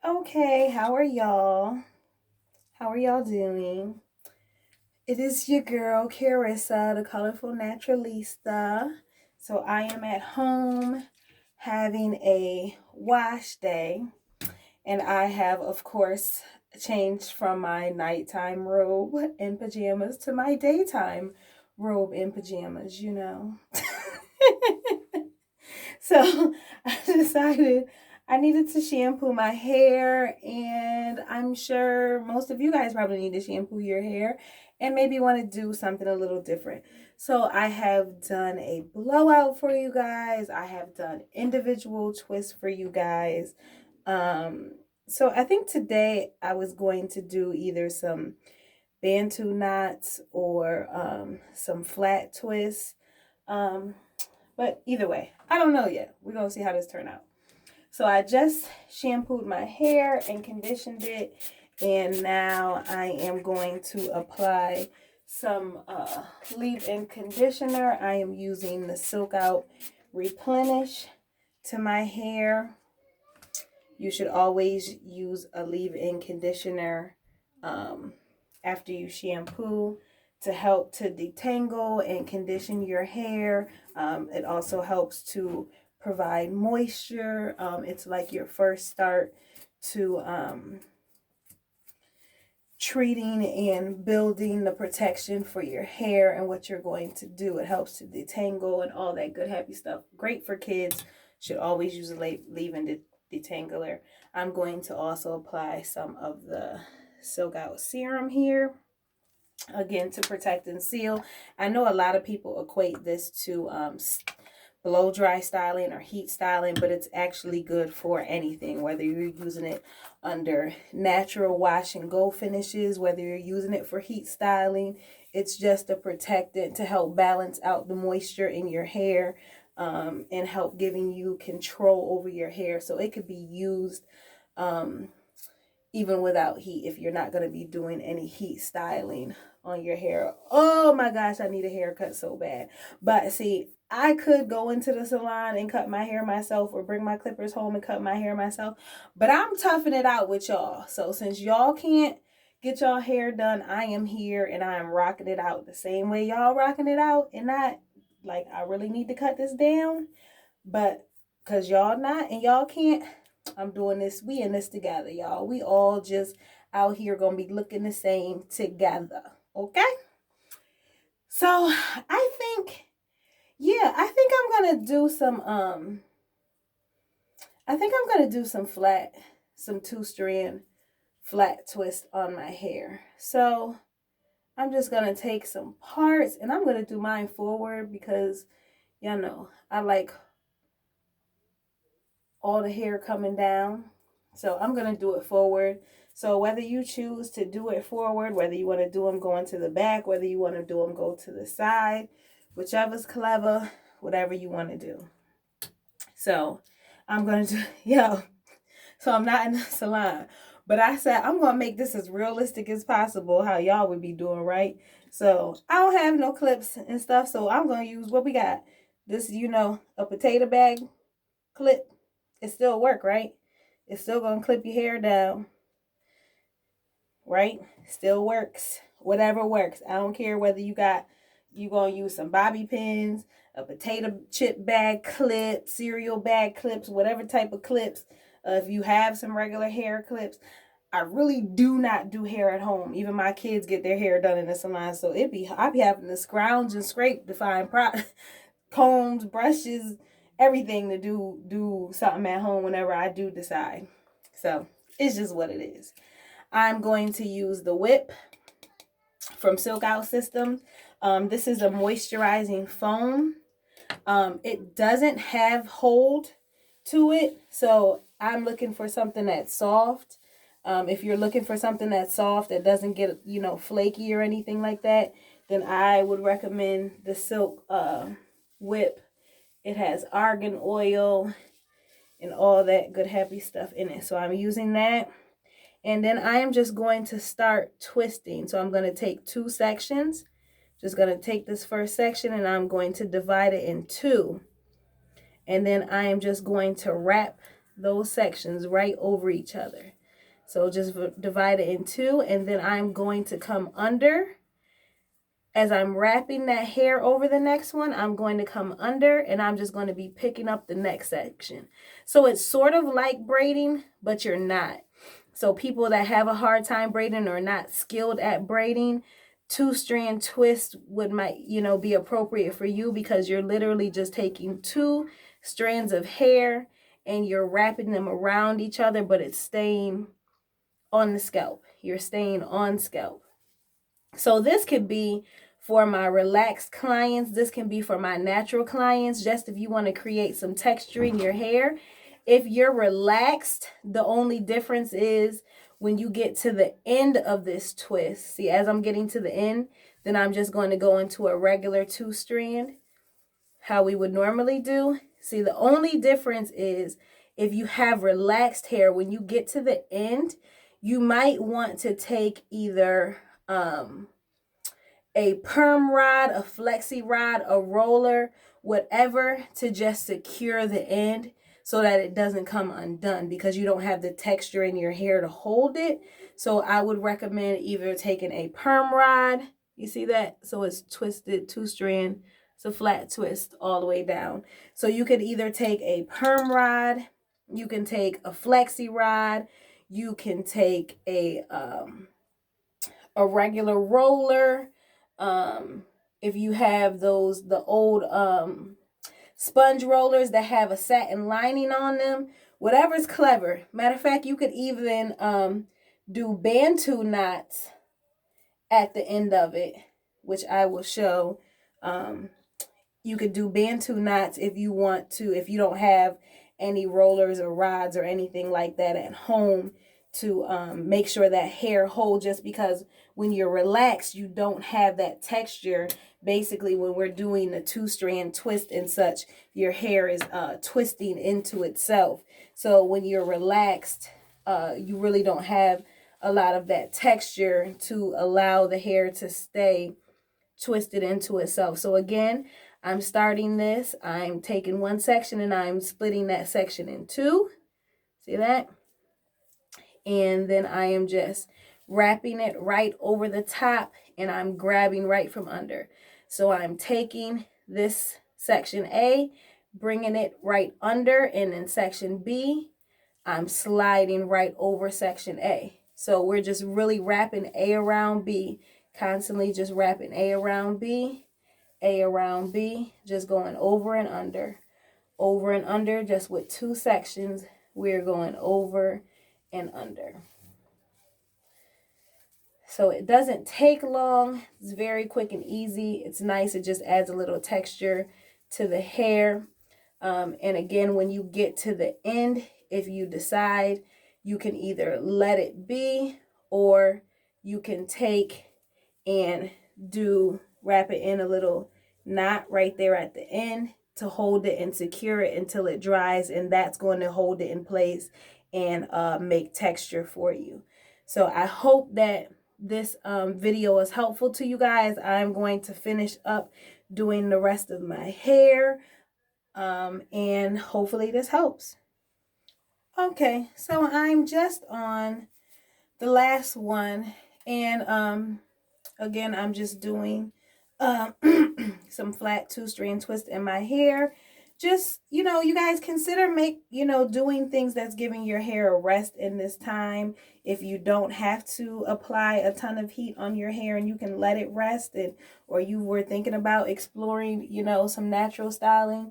Okay, how are y'all? How are y'all doing? It is your girl, Carissa, the colorful naturalista. So I am at home having a wash day, and I have, of course, changed from my nighttime robe and pajamas to my daytime robe and pajamas. So I decided I needed to shampoo my hair, and I'm sure most of you guys probably need to shampoo your hair and maybe want to do something a little different. So I have done a blowout for you guys. I have done individual twists for you guys. Um, so I think today I was going to do either some bantu knots or some flat twists. Um, but either way, I don't know yet. We're going to see how this turn out. So I just shampooed my hair and conditioned it. And now I am going to apply some leave-in conditioner. I am using the silkout Replenish to my hair. You should always use a leave-in conditioner after you shampoo to help to detangle and condition your hair. It also helps to provide moisture. It's like your first start to treating and building the protection for your hair and what you're going to do. It helps to detangle and all that good happy stuff. Great for kids. Should always use a leave-in detangler. I'm going to also apply some of the Silk Out serum here, again, to protect and seal. I know a lot of people equate this to blow dry styling or heat styling, but it's actually good for anything, whether you're using it under natural wash and go finishes, whether you're using it for heat styling. It's just a protectant to help balance out the moisture in your hair, and help giving you control over your hair. So it could be used even without heat if you're not going to be doing any heat styling on your hair. Oh my gosh, I need a haircut so bad. But see, I could go into the salon and cut my hair myself or bring my clippers home and cut my hair myself. But I'm toughing it out with y'all. So since y'all can't get y'all hair done, I am here and I am rocking it out the same way y'all rocking it out. And not like I really need to cut this down. But because y'all not and y'all can't, I'm doing this. We in this together, y'all. We all just out here gonna be looking the same together. Okay? So I think, yeah, I think I'm gonna do some two strand flat twist on my hair. So I'm just gonna take some parts and I'm gonna do mine forward because y'all know I like all the hair coming down. So I'm going to do it forward. So whether you choose to do it forward, whether you want to do them going to the back, whether you want to do them go to the side, whichever's clever, whatever you want to do. So I'm going to do, so I'm not in the salon. But I said I'm going to make this as realistic as possible, how y'all would be doing, right? So I don't have no clips and stuff. So I'm going to use what we got. This, a potato bag clip. It still work, right? It's still gonna clip your hair down, right? Still works. Whatever works. I don't care whether you gonna use some bobby pins, a potato chip bag clip, cereal bag clips, whatever type of clips. If you have some regular hair clips, I really do not do hair at home. Even my kids get their hair done in the salon, so I be having to scrounge and scrape to find combs, brushes, everything to do something at home whenever I do decide. So it's just what it is. I'm going to use the whip from Silk Out Systems. This is a moisturizing foam. It doesn't have hold to it, so I'm looking for something that's soft. If you're looking for something that's soft that doesn't get flaky or anything like that, then I would recommend the Silk whip. It has argan oil and all that good happy stuff in it. So I'm using that. And then I am just going to start twisting. So I'm going to take two sections. Just going to take this first section and I'm going to divide it in two. And then I am just going to wrap those sections right over each other. So just divide it in two, and then I'm going to come under. As I'm wrapping that hair over the next one, I'm going to come under, and I'm just going to be picking up the next section. So it's sort of like braiding, but you're not. So people that have a hard time braiding or not skilled at braiding, two-strand twist might be appropriate for you, because you're literally just taking two strands of hair and you're wrapping them around each other, but it's staying on the scalp. You're staying on scalp. So this could be for my relaxed clients. This can be for my natural clients, just if you want to create some texture in your hair. If you're relaxed, the only difference is when you get to the end of this twist. See, as I'm getting to the end, then I'm just going to go into a regular two-strand, how we would normally do. See, the only difference is if you have relaxed hair, when you get to the end, you might want to take either a perm rod, a flexi rod, a roller, whatever, to just secure the end so that it doesn't come undone, because you don't have the texture in your hair to hold it. So I would recommend either taking a perm rod. You see that? So it's twisted, two-strand. It's a flat twist all the way down. So you could either take a perm rod, you can take a flexi rod, you can take a regular roller. If you have the old sponge rollers that have a satin lining on them, whatever's clever. Matter of fact, you could even do bantu knots at the end of it, which I will show. You could do bantu knots if you want to, if you don't have any rollers or rods or anything like that at home, to make sure that hair holds, just because when you're relaxed, you don't have that texture. Basically, when we're doing the two-strand twist and such, your hair is twisting into itself. So when you're relaxed, you really don't have a lot of that texture to allow the hair to stay twisted into itself. So again, I'm starting this. I'm taking one section and I'm splitting that section in two. See that? And then I am just wrapping it right over the top, and I'm grabbing right from under. So I'm taking this section A, bringing it right under, and in section B, I'm sliding right over section A. So we're just really wrapping A around B, constantly just wrapping A around B, just going over and under, just with two sections. We're going over and under. So it doesn't take long. It's very quick and easy. It's nice. It just adds a little texture to the hair. And again, when you get to the end, if you decide, you can either let it be, or you can take and wrap it in a little knot right there at the end to hold it and secure it until it dries, and that's going to hold it in place and make texture for you. So I hope that this video is helpful to you guys. I'm going to finish up doing the rest of my hair, and hopefully this helps. Okay, so I'm just on the last one, and again, I'm just doing some flat two-strand twist in my hair. Just, you guys consider doing things that's giving your hair a rest in this time. If you don't have to apply a ton of heat on your hair and you can let it rest, or you were thinking about exploring, some natural styling,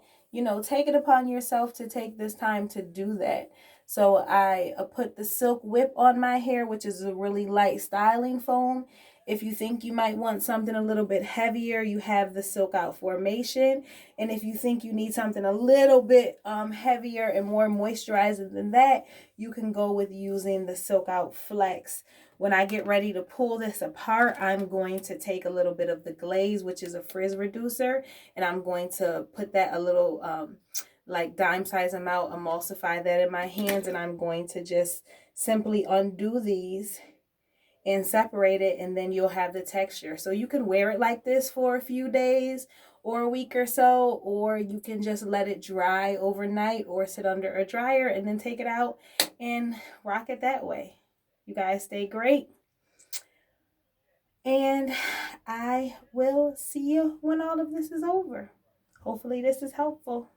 take it upon yourself to take this time to do that. So I put the Silk Whip on my hair, which is a really light styling foam. If you think you might want something a little bit heavier, you have the silkout formation. And if you think you need something a little bit heavier and more moisturizing than that, you can go with using the silkout flex. When I get ready to pull this apart, I'm going to take a little bit of the glaze, which is a frizz reducer, and I'm going to put that a little like dime size amount, emulsify that in my hands, and I'm going to just simply undo these and separate it, and then you'll have the texture. So you can wear it like this for a few days, or a week or so, or you can just let it dry overnight or sit under a dryer and then take it out and rock it that way. You guys stay great. And I will see you when all of this is over. Hopefully this is helpful.